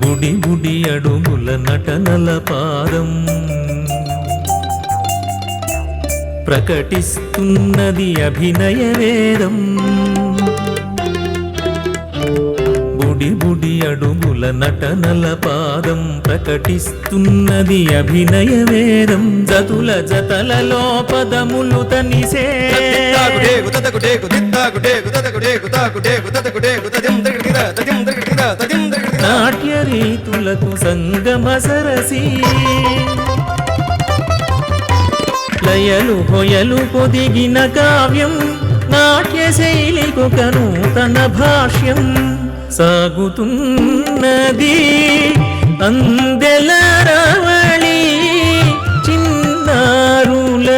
బుడి బుడి అడుగుల నటనల పాదం ప్రకటిస్తున్నది అభినయ వేదం. బుడి బుడి అడుగుల నటనల పాదం ప్రకటిస్తున్నది అభినయ వేదం. జతుల జతలలో పదములు తనిసే నాట్య రీతులకు సంగమ సరసి లయలు హొయలు పొదిగిన కావ్యం. నాట్య శైలికొక నూతన భాష్యం సాగుతున్నది అందెల రవళి. చిన్నారుల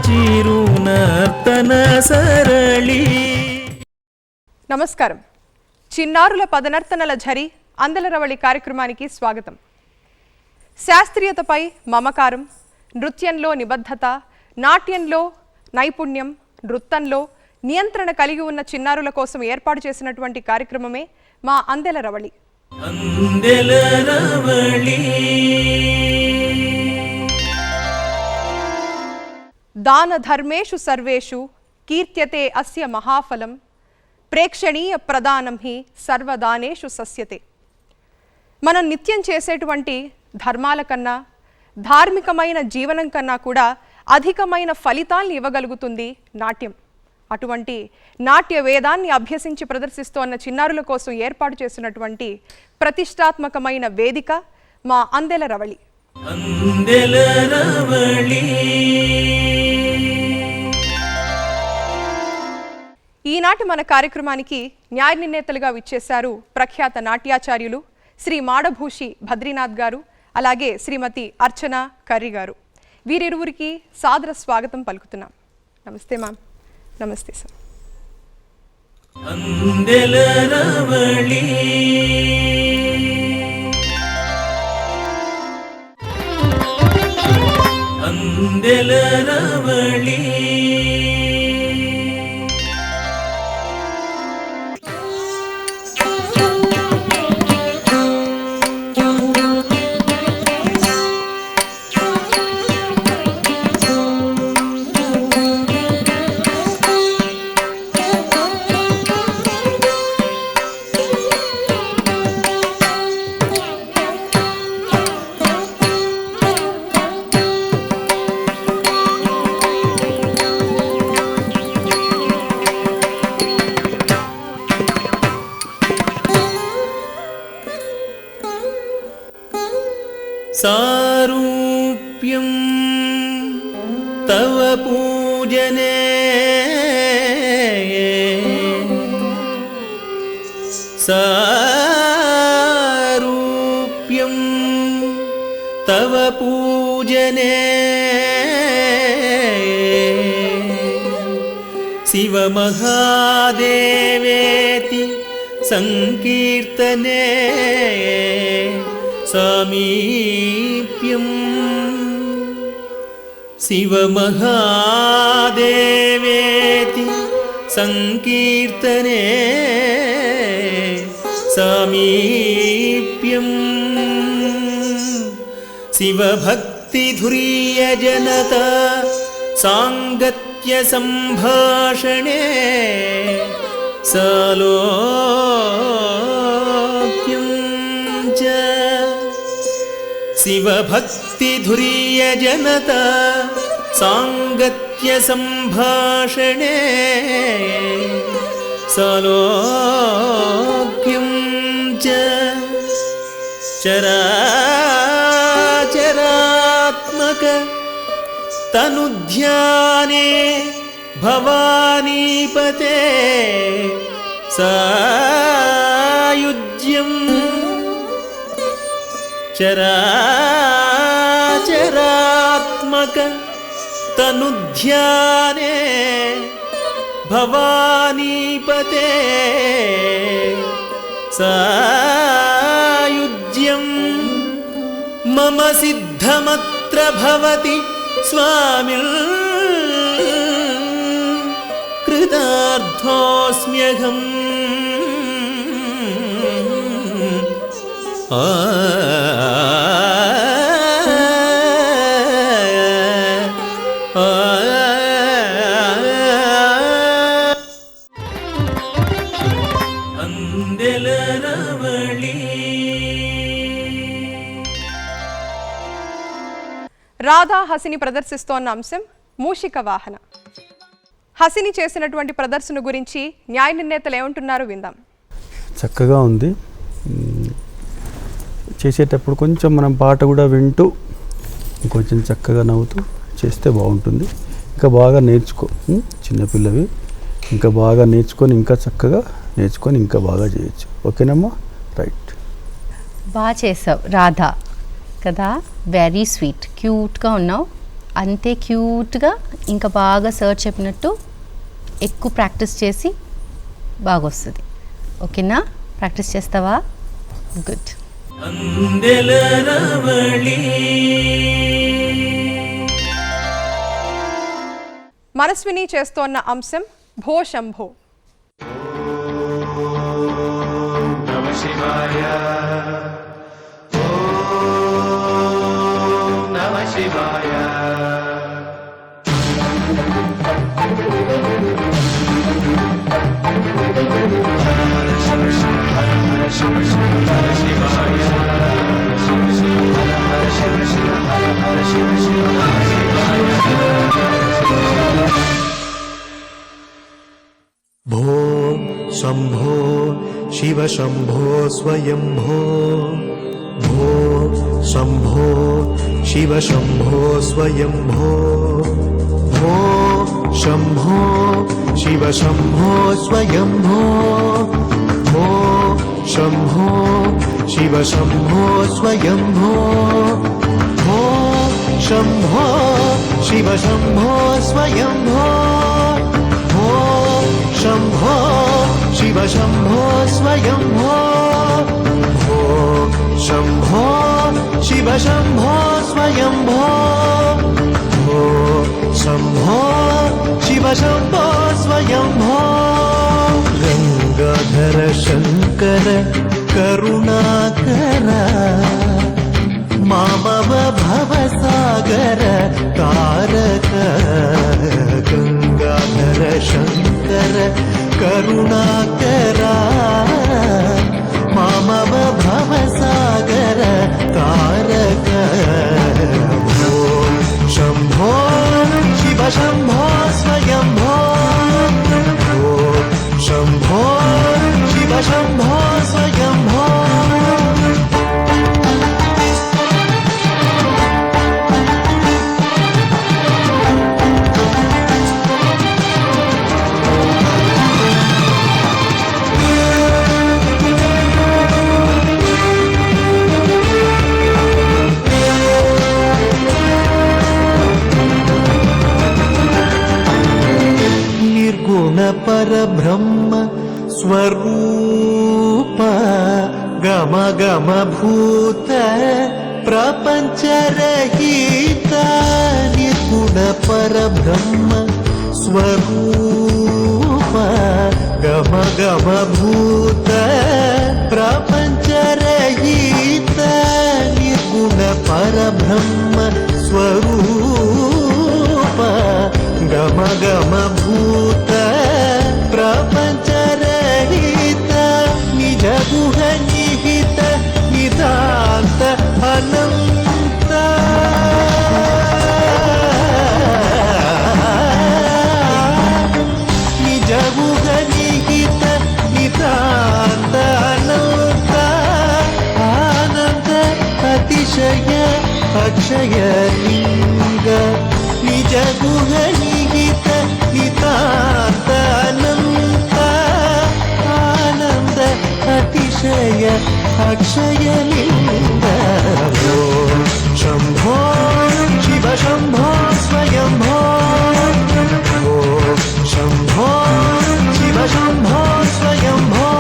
చిరునర్తన సరళి. నమస్కారం. చిన్నారుల పదనర్తనల ఝరి అందెల రవళి కార్యక్రమానికి స్వాగతం. శాస్త్రీయతపై మమకారం, నృత్యంలో నిబద్ధత, నాట్యంలో నైపుణ్యం, నృత్యంలో నియంత్రణ కలిగి ఉన్న చిన్నారుల కోసం ఏర్పాటు చేసినటువంటి కార్యక్రమమే మా అందెల రవళి. దాన ధర్మేషు సర్వేషు కీర్త్యతే అస్య మహాఫలం ప్రేక్షణీయ ప్రదానం హి సర్వదానేషు సస్యతే. మనం నిత్యం చేసేటువంటి ధర్మాల కన్నా, ధార్మికమైన జీవనం కన్నా కూడా అధికమైన ఫలితాల్ని ఇవ్వగలుగుతుంది నాట్యం. అటువంటి నాట్య వేదాన్ని అభ్యసించి ప్రదర్శిస్తోన్న చిన్నారుల కోసం ఏర్పాటు చేసినటువంటి ప్రతిష్టాత్మకమైన వేదిక మా అందెల రవళి. ఈనాటి మన కార్యక్రమానికి న్యాయ నిర్ణేతలుగా విచ్చేశారు ప్రఖ్యాత నాట్యాచార్యులు శ్రీ మాడభూషి బద్రీనాథ్ గారు, అలాగే శ్రీమతి అర్చన కర్రి గారు. వీరిరువురికి సాదర స్వాగతం పలుకుతున్నాం. నమస్తే మ్యామ్. నమస్తే సార్. అందెల రవళి. అందెల రవళి. సారూప్యం తవ పూజనే సారూప్యం తవ పూజనే శివ మహాదేవేతి సంకీర్తనే సామీప్యం శివ మహాదేవేతి సంకీర్తనే సామీప్యం శివ భక్తి ధుర్య జనత సాంగత్య సంభాషణే సాలోక్యం చ శివ భక్తి ధుర్య జనత సాంగత్య సంభాషణే సాలోక్యం చ చరాచరాత్మక తనుధ్యానే భవానీపతే సాయుజ్యం చరాచరాత్మక తనుధ్యానే భవానీపతే సాయుజ్యం మమ సిద్ధమత్ర భవతి స్వామిల్ కృతార్థోస్మ్యహం రాధా హసిని ప్రదర్శిస్తోన్న అంశం మూషిక వాహన. హసిని చేసినటువంటి ప్రదర్శన గురించి న్యాయ నిర్ణేతలు ఏమంటున్నారు విందాం. చక్కగా ఉంది. చేసేటప్పుడు కొంచెం మనం పాట కూడా వింటూ కొంచెం చక్కగా నవ్వుతూ చేస్తే బాగుంటుంది. ఇంకా బాగా నేర్చుకో, చిన్నపిల్లవి ఇంకా బాగా నేర్చుకొని ఇంకా చక్కగా నేర్చుకొని ఇంకా బాగా చేయొచ్చు. ఓకేనమ్మా? రైట్. బాగా చేసావు రాధా కదా, వెరీ స్వీట్, క్యూట్గా ఉన్నావు. అంతే క్యూట్గా ఇంకా బాగా సార్ చెప్పినట్టు ఎక్కువ ప్రాక్టీస్ చేసి బాగా వస్తుంది. ఓకేనా? ప్రాక్టీస్ చేస్తావా? గుడ్. మనస్విని చేస్తోన్న అంశం భో శంభో. भो शंभो शिव शंभो स्वयंभो, भो शंभो शिव शंभो स्वयंभो, भो शंभो शिव शंभो स्वयंभो, भो शंभो शिव शंभो स्वयंभो, भो शंभो शिव शंभो स्वयंभो, भो शंभो शिव शंभो स्वयंभो, भो शंभो शिव शंभो स्वयंभो, भो शंभो शिव शंभो स्वयंभो. गंगाधर शंकर करुणाकर मामव भवसागर तारक, गंगाधर शंकर करुणाकर मामव भवसागर तारक, भो शंभो शिव शंभो स्वयंभो, भो शंभो शिव शंभो स्वयंभो. परब्रह्म स्वरूप गम गम भूत प्रपंच रहित, निर्गुण परब्रह्म स्वरूप गम गम भूत प्रपंच रहित, निर्गुण परब्रह्म स्वरूप गम गम भूत प्रपंच रहित, निज गुह निहित निदान्त अनंत, निज गुह निहित निदान्त अनंत, आनंद अतिशय अक्षय लिंग, निज गुह निहित निदान्त अनंत, आनंद अतिशय अक्षय लिंग, भो शंभो शिव शंभो स्वयंभो, भो शंभो शिव शंभो स्वयंभो.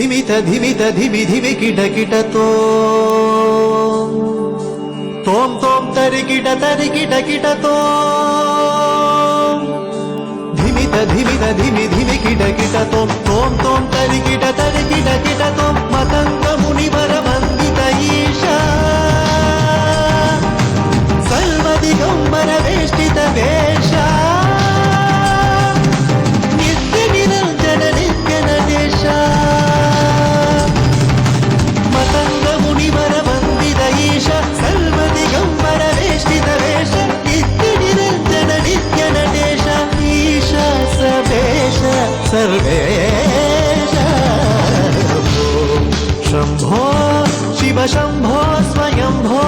ಧಿಮಿತ ಧಿಮಿತ ಧಿಮಿ ಧಿಮಿ ಕಿಟ ಕಿಟತೋ ತೋಂ ತೋಂ ತರಿ ಕಿಟ ಕಿಟತೋ ಧಿಮಿತ ಧಿಮಿತ ಧಿಮಿ ಧಿಮಿ ಕಿಟ ಕಿಟತೋ ತೋಂ ತೋಂ ತರಿ ಕಿಟ ಕಿಟತೋ ಮತಂಗ ಮುನಿವರ ವಂದಿತ ಈಶಾ ಸರ್ವದಿಗಂಬರ ವೇಷ್ಟಿತ ವೇಷ ನಿತ್ಯ ನಿರಂಜನ ನಿತ್ಯ ನಟೇಶ ಮತಂಗ ಮುನಿವರ ವಂದಿತ ಈಶ ಸರ್ವದಿಗಂಬರ ವೇಷ್ಟಿತ ವೇಷ ನಿತ್ಯ ನಿರಂಜನ ನಿತ್ಯ ನಟೇಶ ಈಶ ಸವೇಶ ಸರ್ವೇಶ ಶಂಭೋ ಶಿವ ಶಂಭೋ ಸ್ವಯಂಭೋ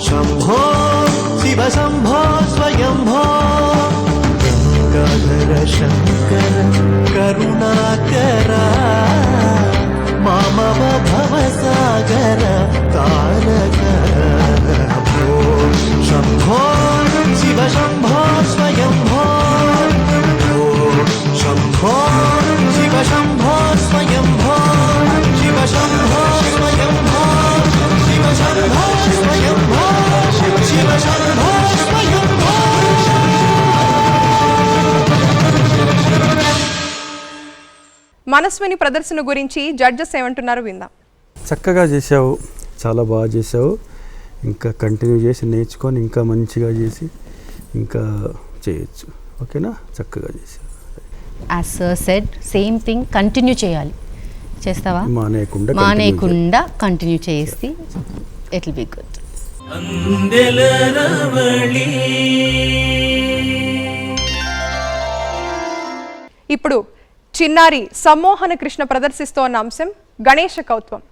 ಶಂಭೋ ಶಿವ ಶಂಭೋ ಸ್ವಯಂಭೋ ಗಂಗಾಧರ ಶಂಕರ ಕರುಣಾಕರ ಮಾಮವ ಭವಸಾಗರ ತಾರಕ ಶಂಭೋ ಶಿವ ಶಂಭೋ ಸ್ವಯಂಭೋ ಶಂಭೋ ಶಿವ ಶಂಭೋ ಸ್ವಯಂಭೋ ಶಿವ ಶಂಭೋ ಸ್ವಯಂಭೋ ಶಿವ ಶಂಭೋ ಸ್ವಯಂಭೋ ಶಿವ ಶಂಭೋ ಸ್ವಯಂಭೋ. మనస్విని ప్రదర్శన గురించి జడ్జెస్ ఏమంటున్నారు విందాం. చక్కగా చేసావు, చాలా బాగా చేసావు. ఇంకా కంటిన్యూ చేసి నేర్చుకొని ఇంకా మంచిగా చేసి ఇంకా చేయొచ్చు. ఓకేనా? చక్కగా చేసావు. As sir said same thing continue చేయాలి. చేస్తావా? మానేయకుండా కంటిన్యూ చేసి ఇట్ విల్ బి గుడ్. ఇప్పుడు చిన్నారి సమ్మోహన కృష్ణ ప్రదర్శిస్తోన్న అంశం గణేశ కౌత్వం.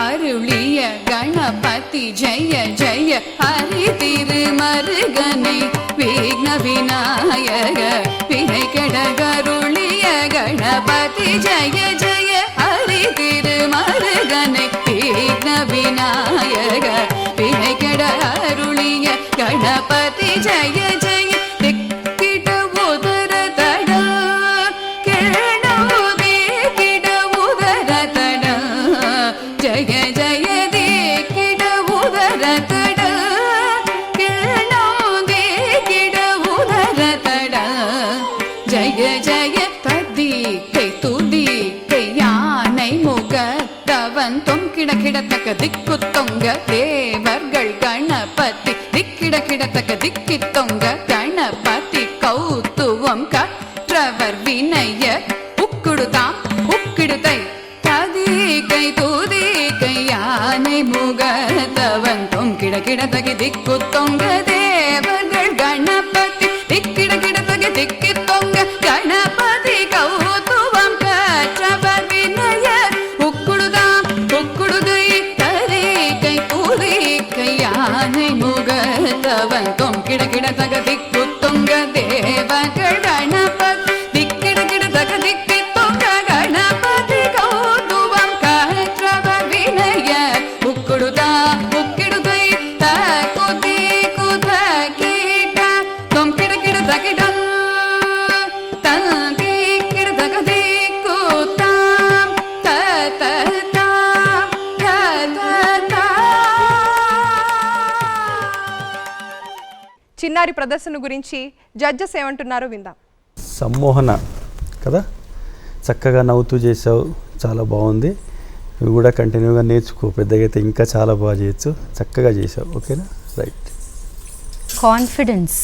அருளிய கணபதி ஜெய ஜெய ஹரி திருமருகனை விக்ன விநாயக வினை கெட கருளிய கணபதி ஜெய ஜெய ஹரி திருமருகனை விக்ன விநாயக வினை கெட அருளிய கணபதி ஜெய ஜெய கிடத்தக்க திக்கு தொங்க தேவர்கள் கணபதி திக்கிட கிடத்தக்க திக்கி தொங்க கணபதி கௌத்துவம் கற்றவர் வினய உக்குடுதாம் உக்கிடுதை ததிகை தூதிகை யானை முகத்தவன் தொங்கிட கிடத்தகி திக்கு தொங்க தேவர்கள் கண ಕಿಡ ಕಿಡ ತಗ ದಿಕ್ಕು ತುಂಗ ದೇವಗಳ ಗಣಪತಿ ದಿಕ್ಕಿಡ ಕಿಡ ತಗ ದಿಕ್ಕಿ ತುಂಗ ಗಣಪತಿ ಕೌತುವಂ ಕಟ್ರವ ವಿನಯ ಉಕ್ಕುಡುದ ಉಕ್ಕಿಡುದೈ ತಕುತಿ ಕುತ ಕೀಟ ತೊಂ ಕಿಡ ಕಿಡ ತಗಿಡ ತಂತಿ ಕಿಡ ತಗ ದಿಕ್ಕು ತಾಂ ತ ತ ತಾಂ ತ ತ ತಾ. చిన్నారి ప్రదర్శన గురించి జడ్జెస్ ఏమంటున్నారో విందాం. సమ్మోహన కదా, చక్కగా నవ్వుతూ చేసావు, చాలా బాగుంది. ఇవి కూడా కంటిన్యూగా నేర్చుకో, పెద్దగా అయితే ఇంకా చాలా బాగా చేయొచ్చు. చక్కగా చేసావు, ఓకేనా? రైట్. కాన్ఫిడెన్స్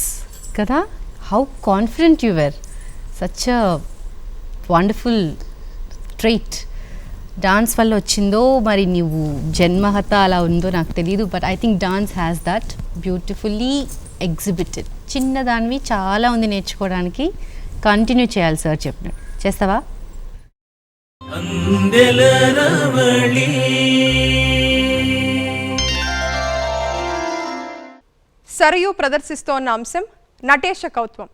కదా, how confident you were, such a wonderful trait. Dance వల్ల వచ్చిందో మరి నువ్వు జన్మహత అలా ఉందో నాకు తెలియదు, but I think dance has that beautifully exhibited. చిన్నదానివి చాలా ఉంది నేర్చుకోవడానికి, కంటిన్యూ చేయాలి సార్ చెప్పినట్టు. చేస్తావా? అందెల రవళి సరయు ప్రదర్శిస్తోన్న అంశం నటేశ కౌత్వం.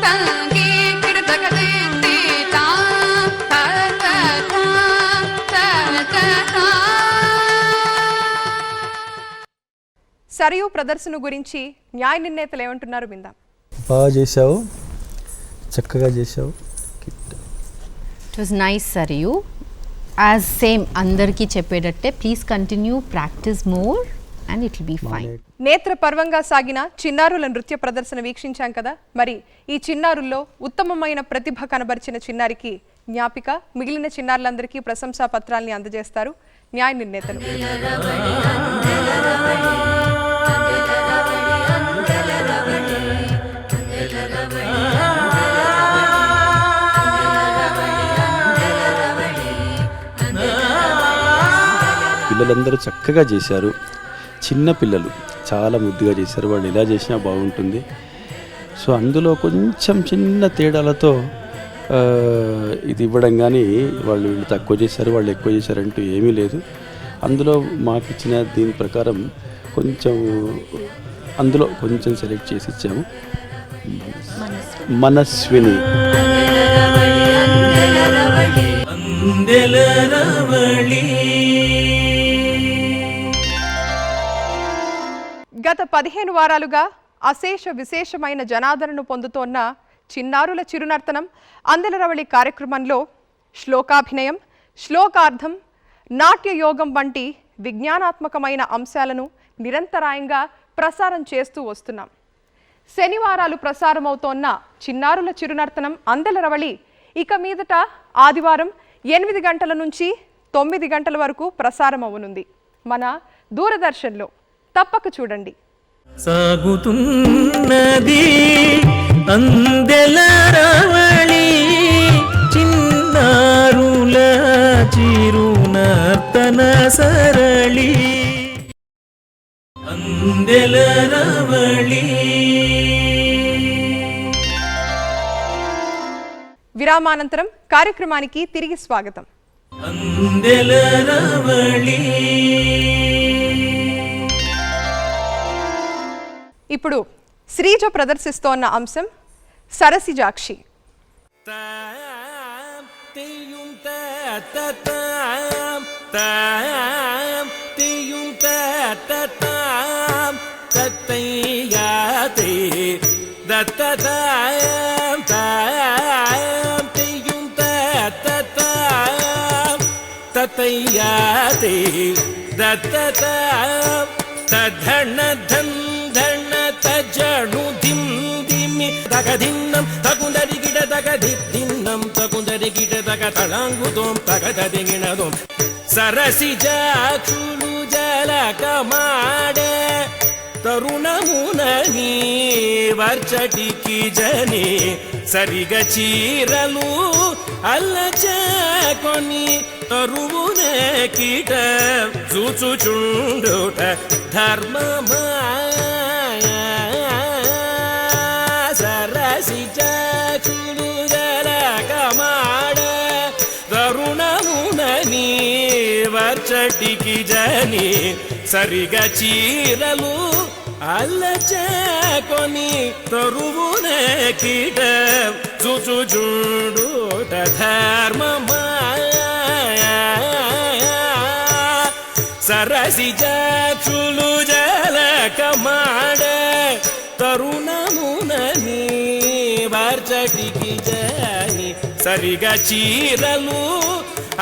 Ta సరియు ప్రదర్శన గురించి న్యాయ నిర్ణేతలు ఏమంటున్నారు విందాం. బాగా చేసావు, చక్కగా చేసావు. ఇట్ వాజ్ నైస్ సరియు. యాజ్ సేమ్ అందరికీ చెప్పేటట్టే please continue, practice more and it will be fine. నేత్ర పర్వంగా సాగిన చిన్నారుల నృత్య ప్రదర్శన వీక్షించాం కదా. మరి ఈ చిన్నారుల్లో ఉత్తమమైన ప్రతిభ కనబరిచిన చిన్నారికి జ్ఞాపిక, మిగిలిన చిన్నారులందరికీ ప్రశంసా పత్రాల్ని అందజేస్తారు న్యాయ నిర్ణేతలు. పిల్లలందరూ చక్కగా చేశారు. చిన్న పిల్లలు చాలా ముద్దుగా చేశారు. వాళ్ళు ఎలా చేసినా బాగుంటుంది. సో అందులో కొంచెం చిన్న తేడాలతో ఇది ఇవ్వడం, కానీ వీళ్ళు తక్కువ చేశారు, వాళ్ళు ఎక్కువ చేశారంటూ ఏమీ లేదు. అందులో మాకు ఇచ్చిన దీని ప్రకారం అందులో కొంచెం సెలెక్ట్ చేసి ఇచ్చాము. మనస్విని గత 15 వారాలుగా అశేష విశేషమైన జనాదరణను పొందుతోన్న చిన్నారుల చిరునర్తనం అందెలరవళి కార్యక్రమంలో శ్లోకాభినయం, శ్లోకార్థం, నాట్యయోగం వంటి విజ్ఞానాత్మకమైన అంశాలను నిరంతరాయంగా ప్రసారం చేస్తూ వస్తున్నాం. శనివారాలు ప్రసారమవుతోన్న చిన్నారుల చిరునర్తనం అందెలరవళి ఇక మీదట ఆదివారం 8 గంటల నుంచి 9 గంటల వరకు ప్రసారమవునుంది మన దూరదర్శన్లో. తప్పక చూడండి. సాగుతున్నది అందెలరవళి చిన్నారుల చిరునర్తన సరళి. అందెలరవళి. విరామానంతరం కార్యక్రమానికి తిరిగి స్వాగతం. అందెలరవళి. ఇప్పుడు శ్రీజ ప్రదర్శిస్తోన్న అంశం సరసిజాక్షి. జను ధిం ధిమి తగదిన్నం తగుందరిగిడ తగదిన్నం తగుందరిగిడ తగ తళంగుదోం తగదదిగిణదోం సరసిజాక్షులు జలకమాడే తరుణమునని వర్చటికి జని సరిగ చీరలు అల్లచేకొని తరువునే కీట చూచుచుండుట ధర్మమాయ. సరసిజాక్షులు జలకమాడ తరుణమునని వర్చటికి జని సరిగ చీరలు అల్లచేకొని తరువునే కీట చూచుచుండుట ధర్మమాయ. సరసిజాక్షులు జలకమాడ తరుణమునని వర్చటికి జని సరిగ చీరలు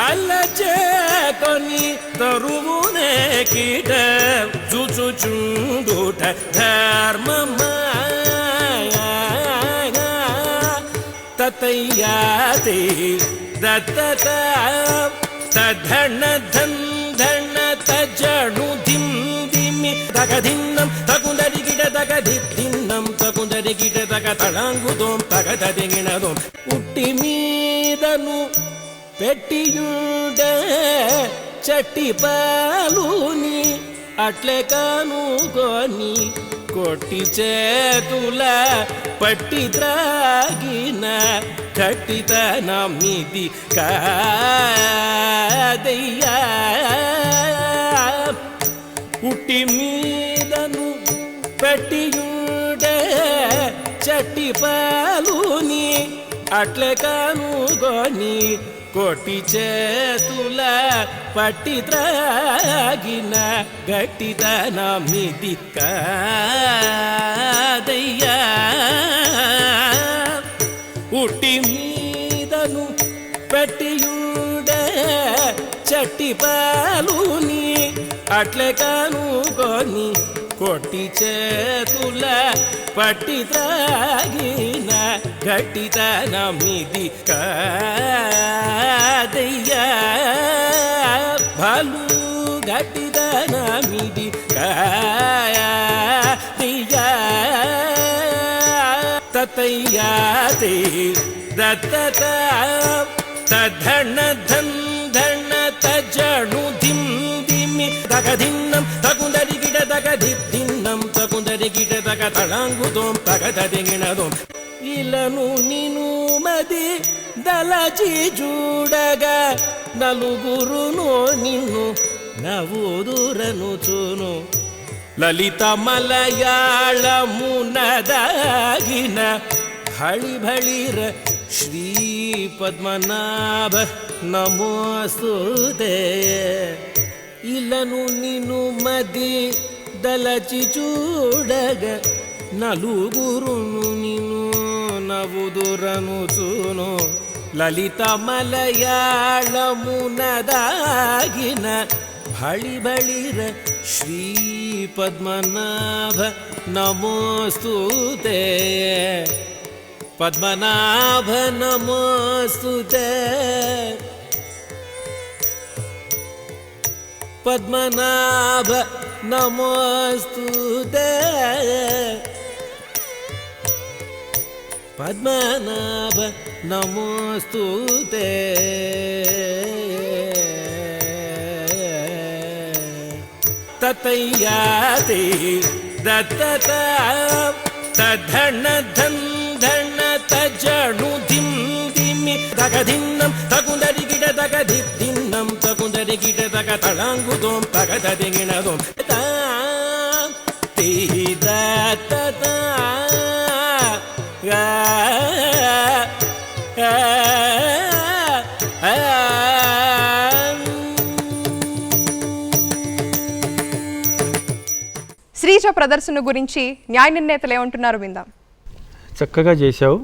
అల్లచేకొని తరువునే కీట చూచుచుండుట ధర్మమాయ. తతయ్యాతే దత్తత తధణ ధన్ ధణ తజను ధిం ధిమి తగదిన్నం తగుందరిగిడ తగదిన్నం తగుందరిగిడ తగ తళంగుదోం తగదదిగిణదోం. ఉట్టి మీదను పెట్టియుడ చట్టి పాలుని అట్లే కానుకొని కొట్టి చేతుల పట్టి త్రాగిన కట్టితనమిది కాదయ్యా. ఉట్టి మీదను పెట్టియుడ చట్టి పాలుని అట్లే కనుగొని కొట్టి చేతుల పట్టి త్రాగిన గట్టితనమిది కాదయ్యా ఉట్టి మీదను పెట్టియుడే చట్టి పాలుని అట్లే కనుగొని కొట్టి చేతుల పట్టి త్రాగిన గట్టితనమిది కాదయ్యా భాలు గట్టితనమిది కాదయ్యా తతయ్యాతే దత్తత తధణ ధన్ ధణ తజణు ధిం ధిమి తగధిన్నం తగుందరిగిడ తగధిన్నం తగుందరిగిడ తగ తళంగుదోం తగదదిగిణదోం ఇలను నిను మది దలచి చూడగా నలుగురును నిన్ను నవ్వుదురను చూను లలిత మలయాళమునదాగిన భళి భళిర శ్రీ పద్మనాభ నమోస్తుతే ఇలను నిను మది దలచి చూడగ నలుగురును నిన్ను నవ్వుదురను చూను లలిత మలయాళమునదాగిన భళి భళిర శ్రీ పద్మనాభ నమోస్తుతే పద్మనాభ నమోస్తుతే పద్మనాభ నమోస్తుతే పద్మనాభ నమోస్తుతే తతయ్యాతే దత్తత తధణ ధన్ ధణ తజణు ధిం ధిమి తగధిన్నం తగుందరిగిడ తగధిన్నం తగుందరిగిడ తగ తళంగుదోం తగదదిగిణదోం తే దత్తత శ్రీజ ప్రదర్శన గురించి న్యాయ నిర్ణేతలు ఏమంటున్నారు విందాం. చక్కగా చేసావు,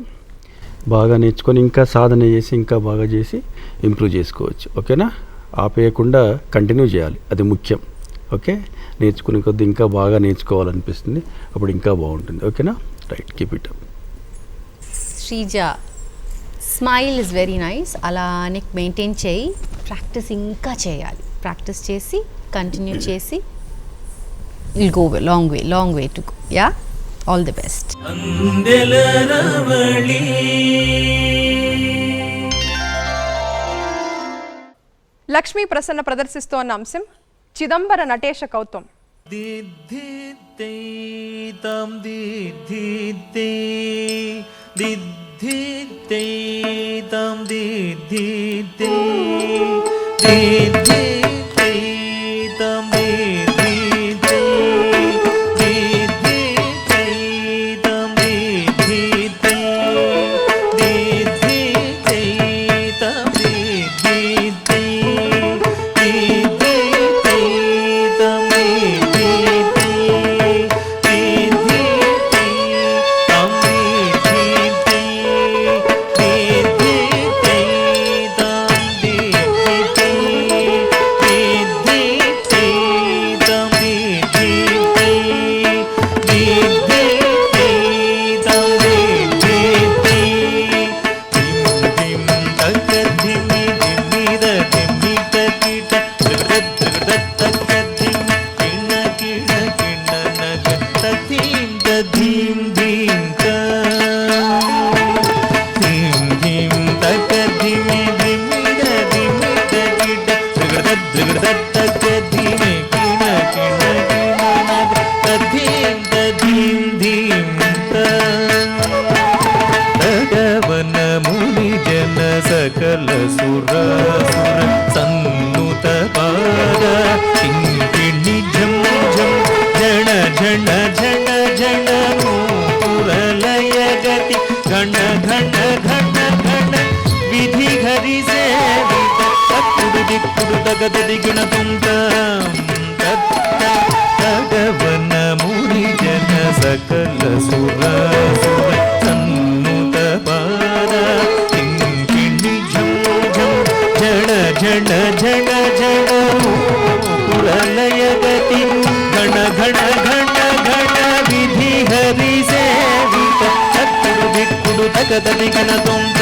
బాగా నేర్చుకొని ఇంకా సాధన చేసి ఇంకా బాగా చేసి ఇంప్రూవ్ చేసుకోవచ్చు. ఓకేనా? ఆపేయకుండా కంటిన్యూ చేయాలి, అది ముఖ్యం. ఓకే, నేర్చుకునే కొద్దీ ఇంకా బాగా నేర్చుకోవాలనిపిస్తుంది, అప్పుడు ఇంకా బాగుంటుంది. ఓకేనా? Right, keep it up. Sreeja smile is very nice. అలానే మెయింటైన్ చేయి, ప్రాక్టీస్ ఇంకా చేయాలి. ప్రాక్టీస్ చేసి కంటిన్యూ చేసి will go long way to go. Yeah, all the best. Lakshmi Prasanna ప్రదర్శిస్తోన్న అంశం చిదంబర నటేశ కౌతుకం. సకల సుర సన్నుత పాద కింకిణి ఝం ఝం జణ జణ జణ జణ నూపురలయ గతి ఘన ఘన ఘన హరి సేవిత తక్కుడు దిక్కుడు తగదదిగిన తుంత తగవన ముని జన సకల సురాసుర సన్నుత పాద కింకిణి ఝం ఝం జడ జడ జడ జడ పురలయ గతి గణ గణ గణ గణ విధి హరి సేవిత తక్కుడు దిక్కుడు తగదదిగిన తుంత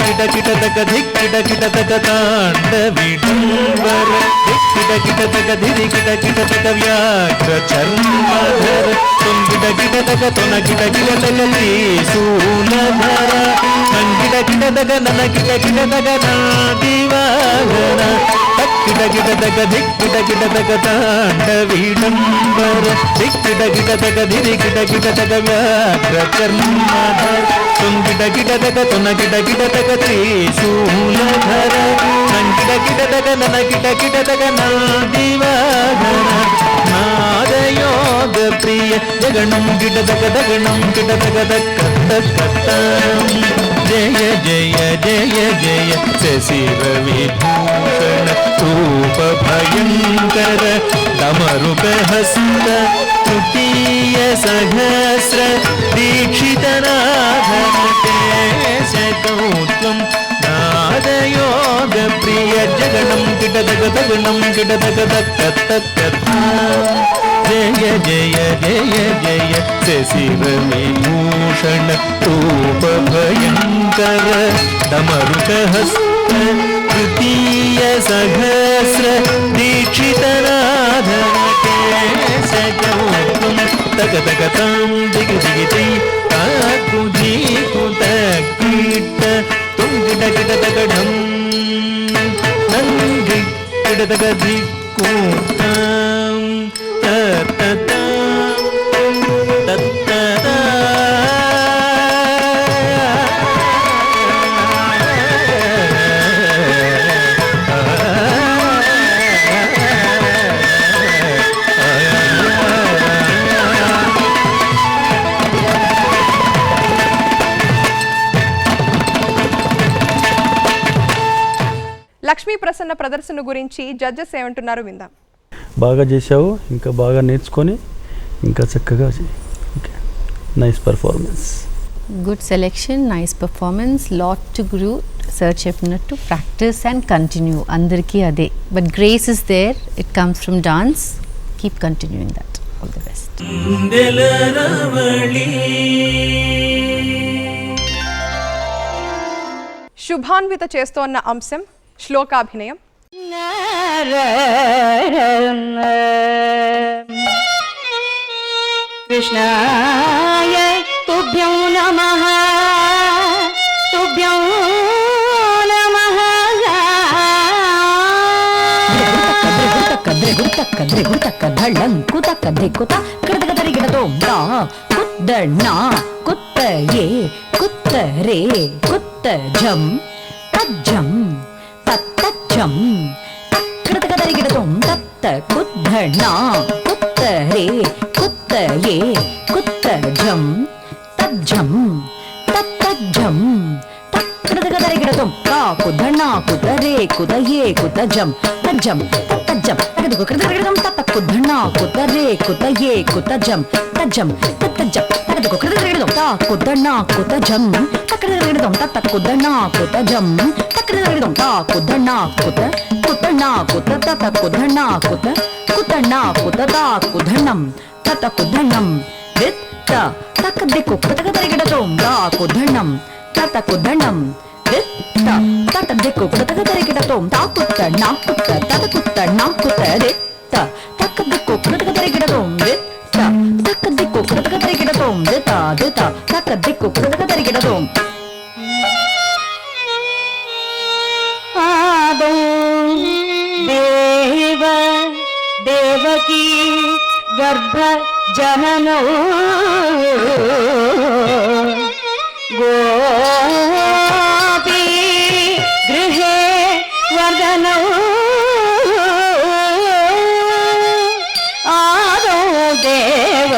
కిట కిట తక ధిక్కిట కిట తక తాండ విడంబర ధిక్కిట కిట తక ధిరి కిట కిట తక వ్యాఘ్ర చర్మధర తుంగిట కిట తక తొన కిట కిట తక త్రిశూలధర కంకిట కిట తక నన కిట కిట తక నాదివాహన తక్కిట కిట తక ధిక్కిట కిట తక తాండ విడంబర ధిక్కిట కిట తక ధిరి కిట కిట తక వ్యాఘ్ర చర్మధర తుంగిట కిట తక తొన కిట కిట తక త్రిశూలధర కంకిట కిట తక నన కిట కిట తక నాదివాహన నాదయోగ ప్రియ జగణం కిట తక దగణం కిట తక దక్క దక్క జయ జయ జయ జయ శశిర విభూషణ రూప భయంకర డమరుక హస్త తృతీయ సహస్ర దీక్షితనాథ కేశకౌత్వం నాదయోగ ప్రియ జగణం కిట తక దగణం కిట తక దక్క దక్క జయ జయ జయ జయ శశిర విభూషణ రూప భయంకర డమరుక హస్త తృతీయ సహస్ర దీక్షితనాథ కేశకౌత్వం తక తక తాం దిగి దిగితి తాకు జీకు తక్కిట తుంగిట కిట తక ఢం నంగి కిట తక దిక్కు తాం లక్ష్మీ ప్రసన్న ప్రదర్శన గురించి జడ్జెస్ ఏమంటున్నారు విందాం. బాగా చేసావు, ఇంకా బాగా నేర్చుకొని ఇంకా చక్కగా okay. Nice performance. Good selection, nice performance, lot to grow. Sir చెప్పినట్టు ప్రాక్టీస్ అండ్ కంటిన్యూ, అందరికీ అదే. But grace is there, it comes from dance. Keep continuing that. All the best. Shubhanvitha చేస్తోన్న అంశం శ్లోకాభినయం. కృష్ణాయ తుభ్యం నమః, తుభ్యం నమః. ధళ్ళం కుత కథే కుత కృతక తరిగిడతో కుద్దణ కుత్త ఏ కుత్త రే కుత్త జం తజ్జం తత్తజ్జం కృతక తరిగిడతో తత్త కుద్దణ కుత్త రే కుత్త ఏ కుత్త జం తజ్జం తత్తజ్జం కృతక తరిగిడతో కా కుద్దణ కుత రే కుత ఏ కుత జం తజ్జం తత్తజ్జం తగదుకు కృతక తరిగిడతో తత్త కుద్దణ కుత రే కుత ఏ కుత జం తజ్జం తత్తజ్జం తగదుకు కృతక తరిగిడతో తా కుద్దణ కుత జం తక్కడ తరిగిడతో తత్త కుద్దణ కుత జం తక్కడ తరిగిడతో తా కుద్దణ కుత కుద్దణ కుత తత కుద్దణ కుత కుద్దణ కుత తా కుద్దణం తత కుద్దణం విత్త తక్కదిక్కు కృతక తరిగిడతో తా కుద్దణం తత కుద్దణం విత్త తక్కదిక్కు కృతక తరిగిడతో తా కుద్దణ కుత తత కుద్దణ కుత రిత్త తక్కదిక్కు కృతక తరిగిడతో విత్త తక్కదిక్కు కృతక తరిగిడతో దిత దిత తక్కదిక్కు కృతక తరిగిడతో ఆదో దేవ దేవకీ గర్భ జననో గోపీ గృహే వర్ధనో ఆదో దేవ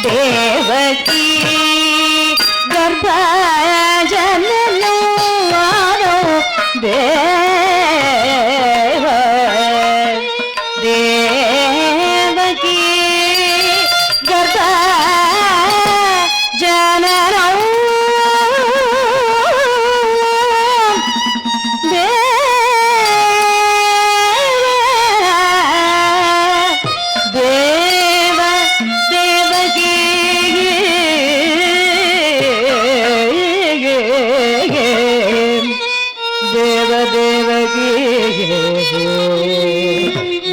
దేవకీ గర్భ జననో ದೇವ ದೇವಕಿ ಗರ್ಭ ಜನನೌ ದೇವ ದೇವಕಿ ದೇವ ದೇವಕಿ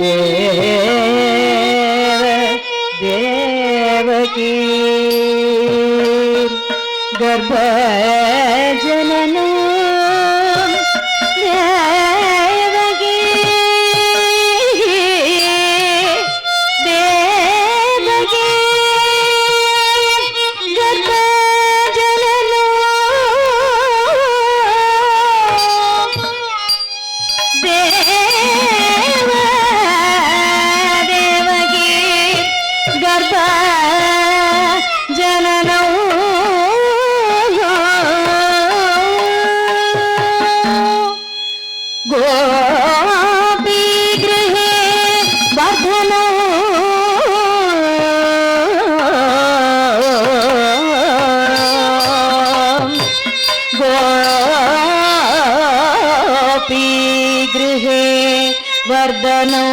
ದೇವ ದೇವಕಿ ಗರ್ಭ ಜನನ ದೇವಕಿ ದೇವಕಿ ಗರ್ಭ ಜನನ ದೇವ ದೇವಕಿ ಗರ್ಭ ಜನನೌ ಗೋಪಿ ಗೃಹೇ ವರ್ಧನೋ ಗೋಪಿ ಗೃಹೇ ವರ್ಧನೋ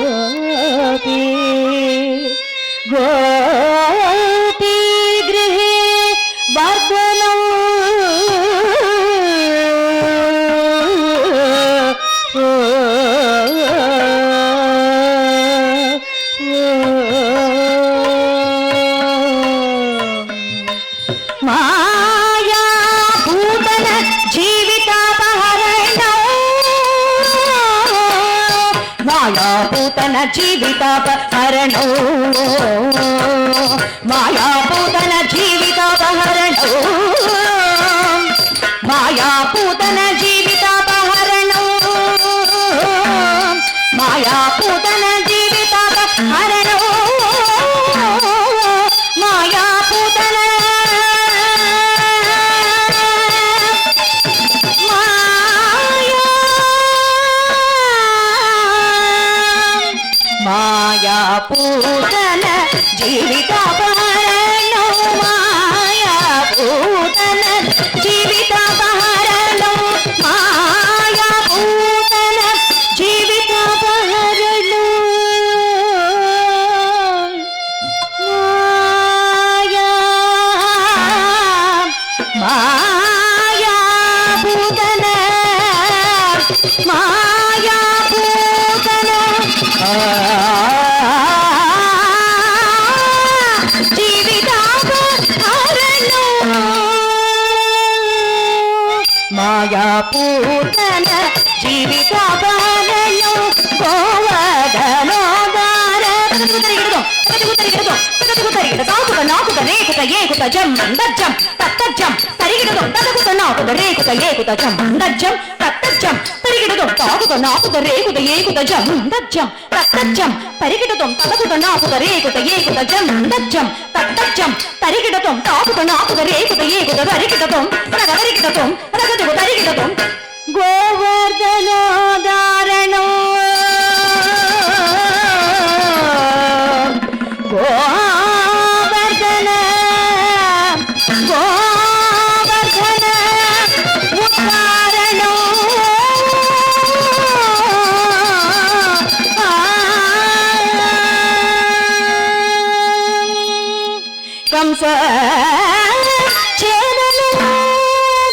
ಗೋಪಿ ಗೋಪಿ ಗೃಹೇ ವರ್ಧನೋ ಮಾಯಾ ಭೂತನ ಜೀವಿತಾಪಹರಣೋ ಮಾಯಾಪೂತನ ಜೀವಿತಾಪಹರಣೋ ಮಾಯಾಪೂತನ ಜೀವಿತಾಪಹರಣೋ ಮಾಯಾಪೂತನ ಜೀವಿತಾಪಹರಣೋ ಮಾಯಾಪೂತನ ಜೀವಿತಾಪಹರಣೋ ಮಾಯಾಪೂತನ ಮಾಯಾಪೂತನ ಜೀವಿತಾಪಹರಣೋ ಮಾಯಾಪೂತನ ಜೀವಿತಾಪಹರಣೋ ಮಾಯಾಪೂತನ ಜೀವಿತಾಪಹರಣೋ ಮಾಯಾಪೂತನ ಮಾಯಾಪೂತನ ಜೀವಿತಾಪಹರಣೋ ಮಾಯಾಪೂತನ ಜೀವಿತಾಪಹರಣೋ ಗೋವರ್ಧನೋದಾರ ತಾಕುತ ನಾಕುತ ರೇಕುತ ಏಕುತ ಜಂ ದಜ್ಜಂ ತತ್ತಜ್ಜಂ ತರಿಗಿಡದು ತದಕುತ ನಾಕುತ ರೇಕುತ ಏಕುತ ಜಂ ದಜ್ಜಂ ತತ್ತಜ್ಜಂ ತರಿಗಿಡದು ತಾಕುತ ನಾಕುತ ರೇಕುತ ಏಕುತ ಜಂ ದಜ್ಜಂ ತತ್ತಜ್ಜಂ ತರಿಗಿಡದು ತದಕುತ ನಾಕುತ ರೇಕುತ ಏಕುತ ಜಂ ದಜ್ಜಂ ತತ್ತಜ್ಜಂ ತರಿಗಿಡದು ತಾಕುತ ನಾಕುತ ರೇಕುತ ಏಕುತ ತರಿಗಿಡದು ತರಿಗಿಡದು ತಗದು ತರಿಗಿಡದು ಗೋವರ್ಧನೋದಾರಣೋ ಗೋವರ್ಧನ ಗೋವರ್ಧನ ಉತ್ತಾರಣೋ ಕಂಸ ಛೇದನು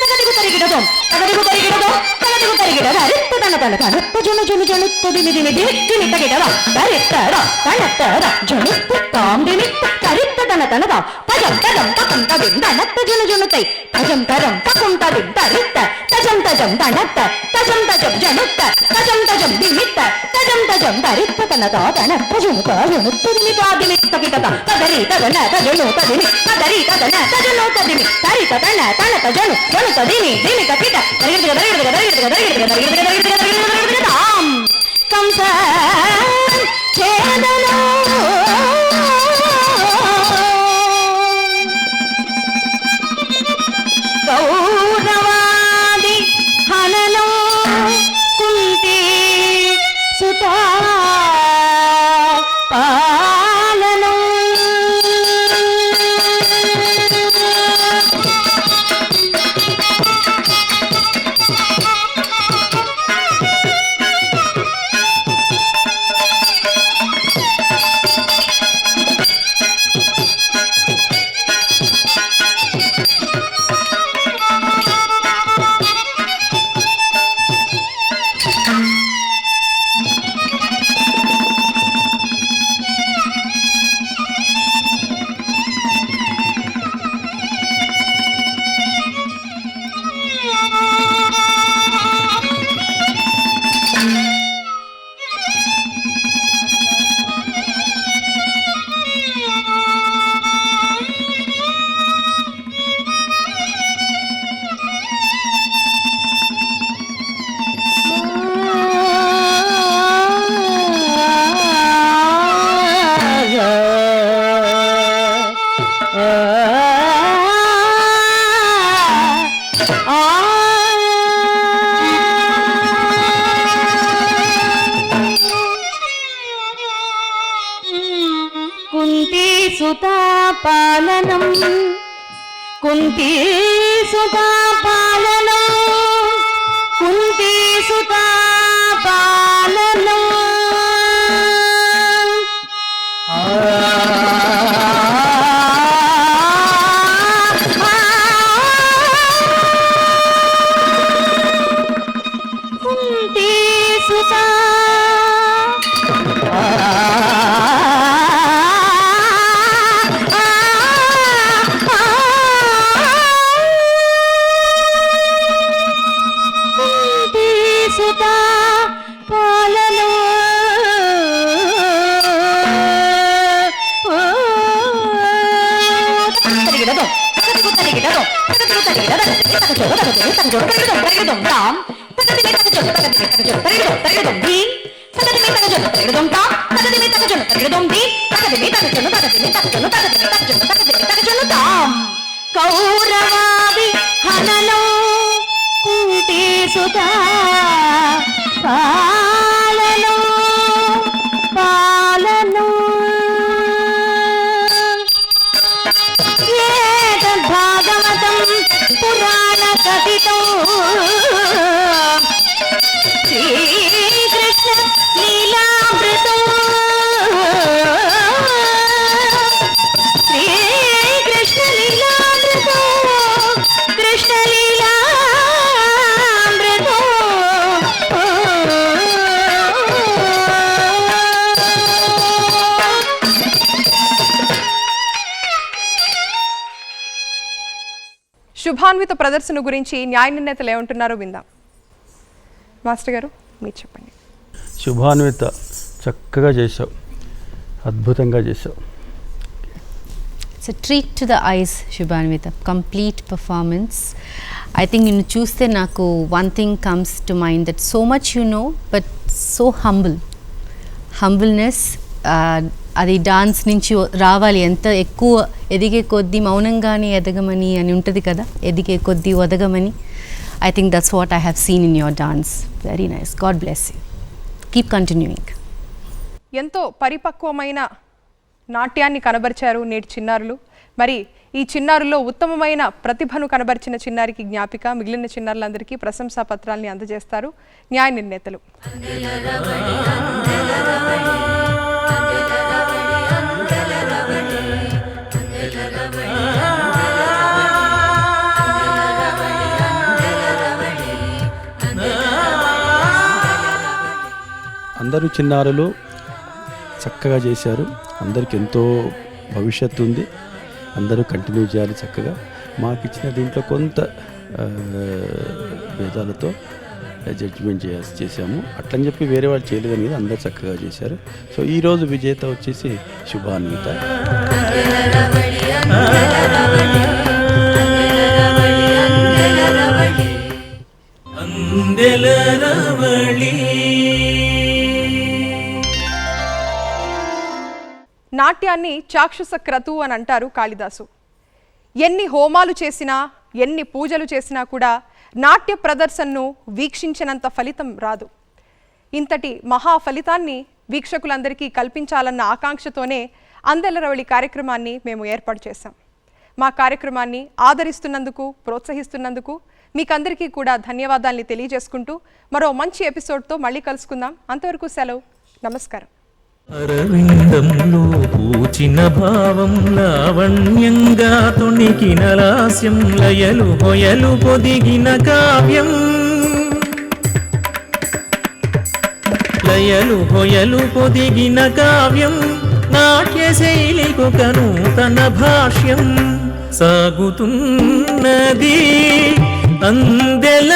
ತಗದಿಗು ತರಿಗಿಡದು ತಗದಿಗು ತರಿಗಿಡದು ತಗದಿಗು ತರಿಗಿಡದ ಅರಿತ್ತ ತನ ತನ ತನತ್ತ ಜನು ಜನು ಜನುತ್ತ ದಿನಿ ದಿನಿ ದಿನಿ ತಗಿಡದ ತರಿತ್ತರ ತಣತ್ತರ ಜನುತ್ತ ತಾಂ ದಿನಿತ್ತ ತರಿತ್ತ ತನ ತನದ ತಜಂ ತಜಂ ತಕಂ ತದಿಂ ತನತ್ತ ಜನು ಜನುತೈ ತಜಂ ತರಂ ತಕಂ ತದಿಂ ತರಿತ್ತ ತಜಂ ತಜಂ ತಣತ್ತ ತಜಂ ತಜಂ ಜನುತ್ತ ತಜಂ ತಜಂ ದಿನಿತ್ತ ತಜಂ ತಜಂ ತರಿತ್ತ ತನದ ತನತ್ತ ಜನುತ ಜನುತ್ತ ದಿನಿ ತಾದಿನಿ ತಗಿಡದ ತದರಿ ತದನ ತಜನು ತದಿನಿ ತದರಿ ತದನ ತಜನು ತದಿನಿ ತರಿತ ತನ ತನತ ಜನು ಜನುತ ದಿನಿ ದಿನಿ ತಗಿಡ ಕಂಸ ಛೇದನೋ పాలనం కుంతీ సుతా పాలనం కుంతీ సుతా పాలనం కుంతీ సుతా పాలనం కుంతీ సుతా కౌరవాది హననం కుంతీ సుతా పాలనం పాలనం ఏతద్భాగవతం పురాణ కథితం శ్రీకృష్ణ లీలామృతం శ్రీకృష్ణ లీలామృతం కృష్ణ లీలామృతం శుభాన్విత ప్రదర్శన గురించి న్యాయ నిర్ణేతలు ఏమంటున్నారో విందాం. మాస్టర్ గారు మీరు చెప్పండి. శుభాన్విత చక్కగా చేసావు, అద్భుతంగా చేసావు. It's a treat to the eyes, Shubhanvita. Complete performance. I think నిన్ను చూస్తే నాకు one thing comes to mind, that so much you know but so humble. Humbleness, అది డాన్స్ నుంచి రావాలి. ఎంత ఎక్కువ ఎదిగే కొద్దీ మౌనంగానే ఎదగమని అని ఉంటుంది కదా, ఎదిగే కొద్దీ ఒదగమని. I think that's what I have seen in your dance. Very nice. God bless you. Keep continuing. ఎంతో పరిపక్వమైన నాట్యాన్ని కనబరిచారు నేటి చిన్నారులు. మరి ఈ చిన్నారుల్లో ఉత్తమమైన ప్రతిభను కనబరిచిన చిన్నారికి జ్ఞాపిక మిగిలిన చిన్నారులందరికీ ప్రశంసా పత్రాల్ని అందజేస్తారు న్యాయ నిర్ణేతలు. అందరూ చిన్నారులు చక్కగా చేశారు. అందరికి ఎంతో భవిష్యత్తు ఉంది. అందరూ కంటిన్యూ చేయాలి చక్కగా. మాకు ఇచ్చిన దీంట్లో కొంత భేదాలతో జడ్జిమెంట్ చేసాము. అట్లని చెప్పి వేరే వాళ్ళు చేయలేదని కదా, అందరూ చక్కగా చేశారు. సో ఈరోజు విజేత వచ్చేసి శుభాన్విత. నాట్యాన్ని చాక్షుష క్రతువు అని అంటారు కాళిదాసు. ఎన్ని హోమాలు చేసినా ఎన్ని పూజలు చేసినా కూడా నాట్య ప్రదర్శనను వీక్షించినంత ఫలితం రాదు. ఇంతటి మహా ఫలితాన్ని వీక్షకులందరికీ కల్పించాలన్న ఆకాంక్షతోనే అందెలరవళి కార్యక్రమాన్ని మేము ఏర్పాటు చేశాం. మా కార్యక్రమాన్ని ఆదరిస్తున్నందుకు, ప్రోత్సహిస్తున్నందుకు మీకందరికీ కూడా ధన్యవాదాల్ని తెలియజేసుకుంటూ మరో మంచి ఎపిసోడ్తో మళ్ళీ కలుసుకుందాం. అంతవరకు సెలవు. నమస్కారం. అరవిందంలో పూచిన భావం లావణ్యంగా తొణికిన లాస్యం లయలు హొయలు పొదిగిన కావ్యం లయలు హొయలు పొదిగిన కావ్యం నాట్య శైలికొక నూతన భాష్యం సాగుతున్నది అందెల